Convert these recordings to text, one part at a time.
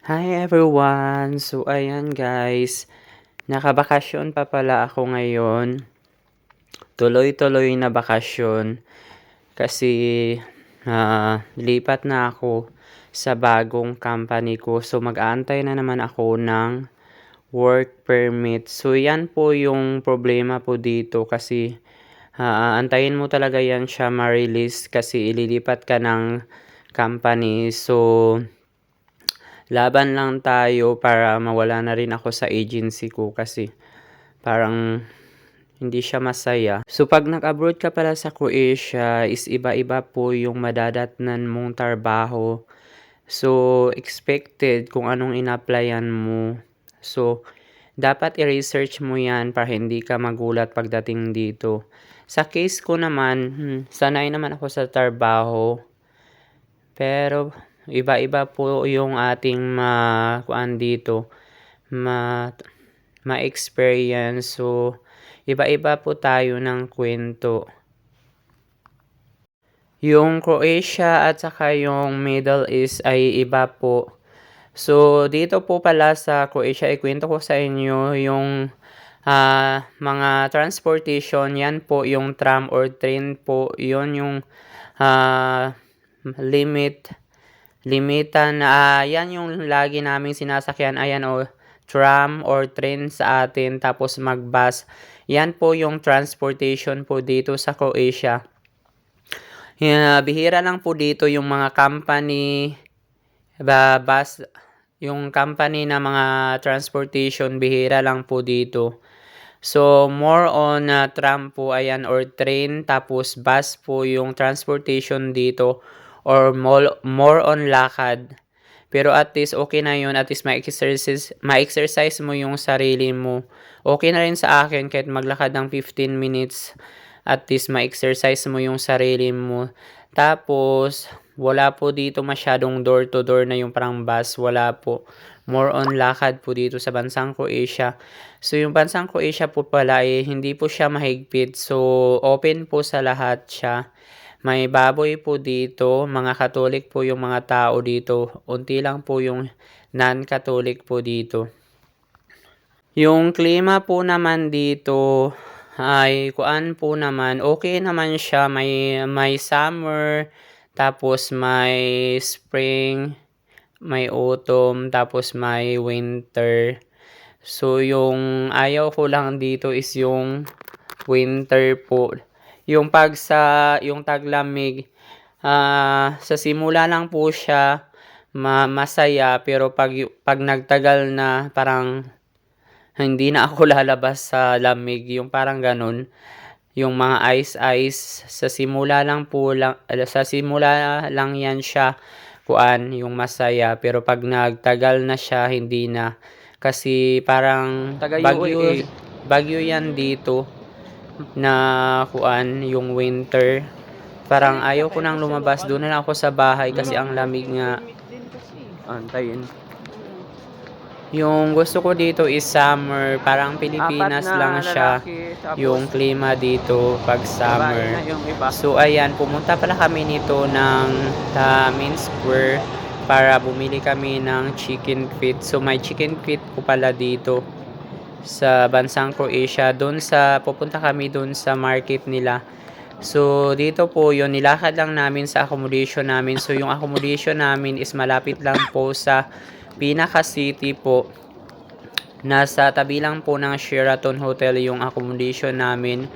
Hi everyone! So ayan guys, nakabakasyon pa pala ako ngayon. Tuloy-tuloy na bakasyon kasi lipat na ako sa bagong company ko. So mag-aantay na naman ako ng work permit. So yan po yung problema po dito kasi antayin mo talaga yan siya ma-release kasi ililipat ka ng company. So laban lang tayo para mawala na rin ako sa agency ko kasi parang hindi siya masaya. So pag nag-abroad ka pala sa Croatia is iba-iba po yung madadatnan mong trabaho. So expected kung anong in-applyan mo. So dapat i-research mo yan para hindi ka magulat pagdating dito. Sa case ko naman, sanay naman ako sa trabaho. Pero iba-iba po yung ating kuan dito, ma-experience. So iba-iba po tayo ng kwento. Yung Croatia at saka yung Middle East ay iba po. So dito po pala sa Croatia, ikwento ko sa inyo yung mga transportation. Yan po yung tram or train po. Yun yung limitan na yan yung lagi naming sinasakyan. Ayan tram or train sa atin, tapos mag-bus. Yan po yung transportation po dito sa Croatia. Bihira lang po dito yung mga company bus, yung company na mga transportation, bihira lang po dito. So more on tram po ayan or train, tapos bus po yung transportation dito, or more on lakad. Pero at least okay na yun, at least ma-exercise mo yung sarili mo. Okay na rin sa akin kahit maglakad ng 15 minutes, at least ma-exercise mo yung sarili mo. Tapos wala po dito masyadong door to door na yung parang bus, wala po. More on lakad po dito sa bansang Croatia. So yung bansang Croatia po pala hindi po siya mahigpit. So open po sa lahat siya. May baboy po dito, mga Katolik po yung mga tao dito. Unti lang po yung non-Catholic po dito. Yung klima po naman dito ay kuan po naman, okay naman siya. May summer, tapos may spring, may autumn, tapos may winter. So yung ayaw ko lang dito is yung winter po. Yung yung taglamig, sa simula lang po siya masaya, pero pag nagtagal na, parang hindi na ako lalabas sa lamig, yung parang ganun. Yung mga ice sa simula lang yan siya kuan yung masaya, pero pag nagtagal na siya hindi na, kasi parang bagyo yan dito na kuan yung winter. Parang ayaw ko nang lumabas, doon na lang ako sa bahay kasi ang lamig nga. Antayin. Yung gusto ko dito is summer, parang Pilipinas lang siya yung klima dito pag summer. So ayan, pumunta pala kami nito ng Main Square para bumili kami ng chicken feet. So may chicken feet po pala dito sa bansang Croatia. Pupunta kami doon sa market nila. So dito po yun, nilakad lang namin sa accommodation namin. So yung accommodation namin is malapit lang po sa pinaka city po. Nasa tabi lang po ng Sheraton Hotel yung accommodation namin.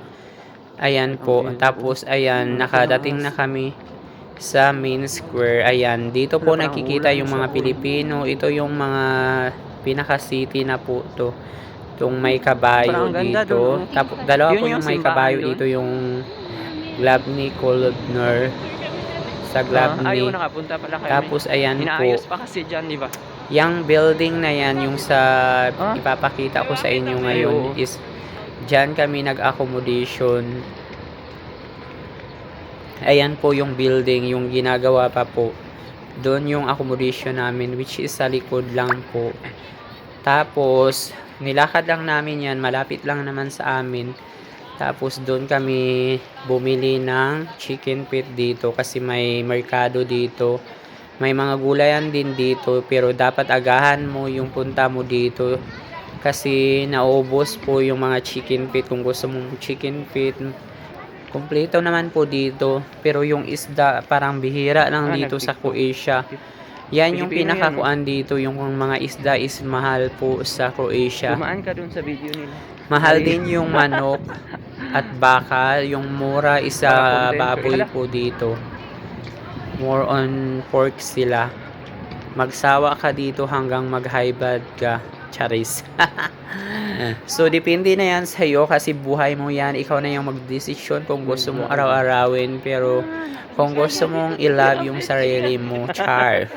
Ayan po. Tapos ayan, nakadating na kami sa Main Square. Ayan, dito po nakikita yung mga Pilipino. Ito yung mga pinaka city na po to. Itong may kabayo dito. Tapos dalawa po yung may kabayo dito, yung Glabny Kolodner sa Glabny. Tapos ayan po. Inaayos pa kasi dyan, di ba? Yung building na yan, yung sa ipapakita ko sa inyo ngayon, is dyan kami nag-accommodation. Ayan po yung building, yung ginagawa pa po. Doon yung accommodation namin, which is sa likod lang po. Tapos nilakad lang namin yan, malapit lang naman sa amin. Tapos doon kami bumili ng chicken feet dito kasi may merkado dito. May mga gulayan din dito, pero dapat agahan mo yung punta mo dito kasi naubos po yung mga chicken feet. Kung gusto mong chicken feet, kumpleto naman po dito, pero yung isda parang bihira lang dito sa Croatia. Yan yung Pilipino yan, pinakakuan dito, yung mga isda is mahal po sa Croatia. Dumaan ka dun sa video nila. Mahal din yung manok at baka, yung mura is sa baboy po dito. More on pork sila. Magsawa ka dito hanggang mag-high blood ka. Charis. So, depende na yan sa'yo kasi buhay mo yan. Ikaw na yung magdesisyon kung gusto mo araw-arawin. Pero, kung gusto mong i-love yung sarili mo, char.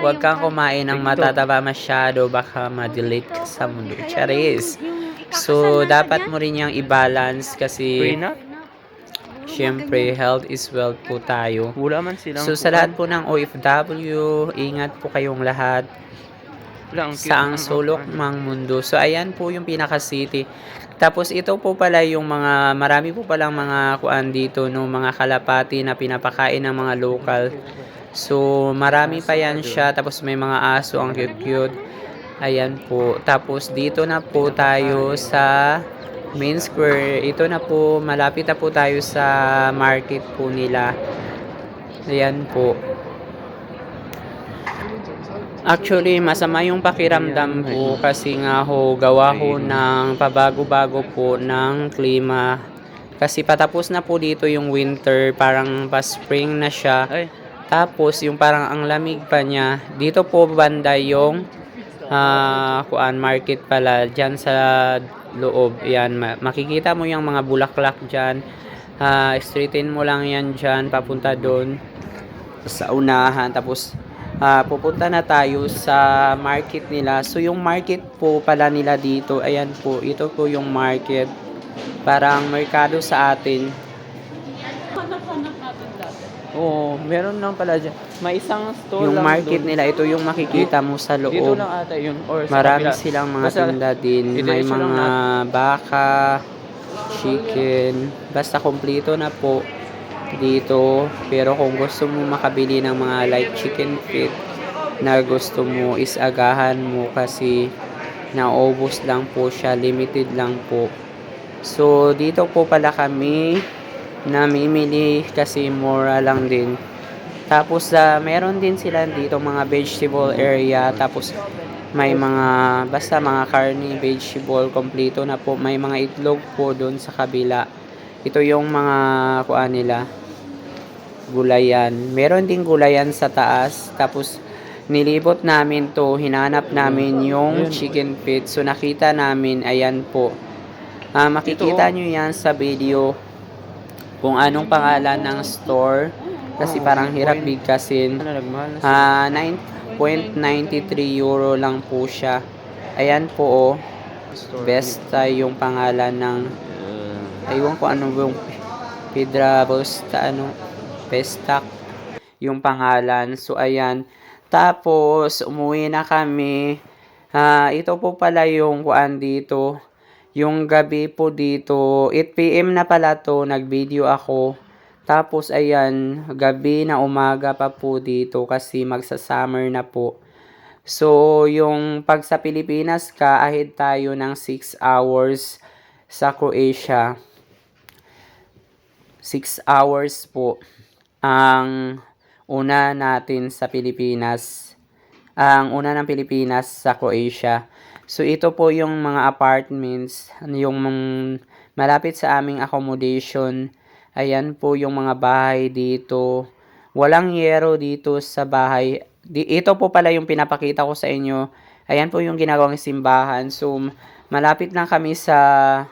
Huwag kang kumain ng matataba masyado. Baka ma-delete ka sa mundo. Charis. So, dapat mo rin yung i-balance kasi syempre, health is wealth po tayo. Wala man silang So, sa lahat po ng OFW, ingat po kayong lahat sa ang sulok ng mundo. So, ayan po yung pinaka-city. Tapos, ito po pala yung mga, marami po palang mga kuan dito, no, mga kalapati na pinapakain ng mga local. So, marami pa yan siya. Tapos, may mga aso, ang cute-cute. Ayan po. Tapos, dito na po tayo sa main square. Ito na po, malapit na po tayo sa market po nila. Ayan po. Actually, masama yung pakiramdam po kasi nga ho, gawa ho ng pabago-bago po ng klima. Kasi patapos na po dito yung winter, parang pa-spring na siya. Tapos, yung parang ang lamig pa niya. Dito po banda yung market pala, dyan sa loob. Yan, makikita mo yung mga bulaklak dyan. Straighten mo lang yan dyan, papunta doon sa unahan. Tapos, pupunta na tayo sa market nila. So, yung market po pala nila dito, ayan po, ito po yung market. Parang merkado sa atin. Oo, meron lang pala dyan. May isang store yung lang market doon. Nila, ito yung makikita mo sa loob. Dito lang ata yun. Or sa marami kabila. silang mga tinda din. May mga baka, chicken. Basta kompleto na po dito. Pero kung gusto mo makabili ng mga like chicken feet na gusto mo is agahan mo kasi naubos lang po siya. Limited lang po. So, dito po pala kami namimili kasi mura lang din. Tapos meron din sila dito mga vegetable area. Tapos may mga basta mga karne, vegetable, kompleto na po. May mga itlog po doon sa kabila. Ito yung mga kuan nila. Gulayan. Meron din gulayan sa taas. Tapos nilibot namin to, hinanap namin yung chicken feet. So nakita namin, ayan po. Makikita nyo yan sa video kung anong pangalan ng store kasi parang hirap bigkasin. 9.93 euro lang po siya. Ayan po Besta yung pangalan ng aywan ko ano yung Pedra Basta Pestak yung pangalan. So ayan. Tapos umuwi na kami. Ito po pala yung kuan dito. Yung gabi po dito, 8 PM na pala to, nag-video ako. Tapos ayan, gabi na umaga pa po dito kasi magsa-summer na po. So, yung pag sa Pilipinas ka, ahead tayo ng 6 hours sa Croatia. 6 hours po ang una natin sa Pilipinas. Ang una ng Pilipinas sa Croatia. So, ito po yung mga apartments, yung malapit sa aming accommodation. Ayan po yung mga bahay dito. Walang yero dito sa bahay. Ito po pala yung pinapakita ko sa inyo. Ayan po yung ginagawang simbahan. So, malapit lang kami sa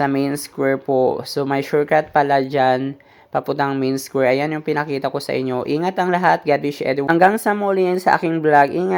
main square po. So, may shortcut pala dyan papuntang main square. Ayan yung pinakita ko sa inyo. Ingat ang lahat. God bless you. Hanggang sa muli sa aking vlog. Ingat.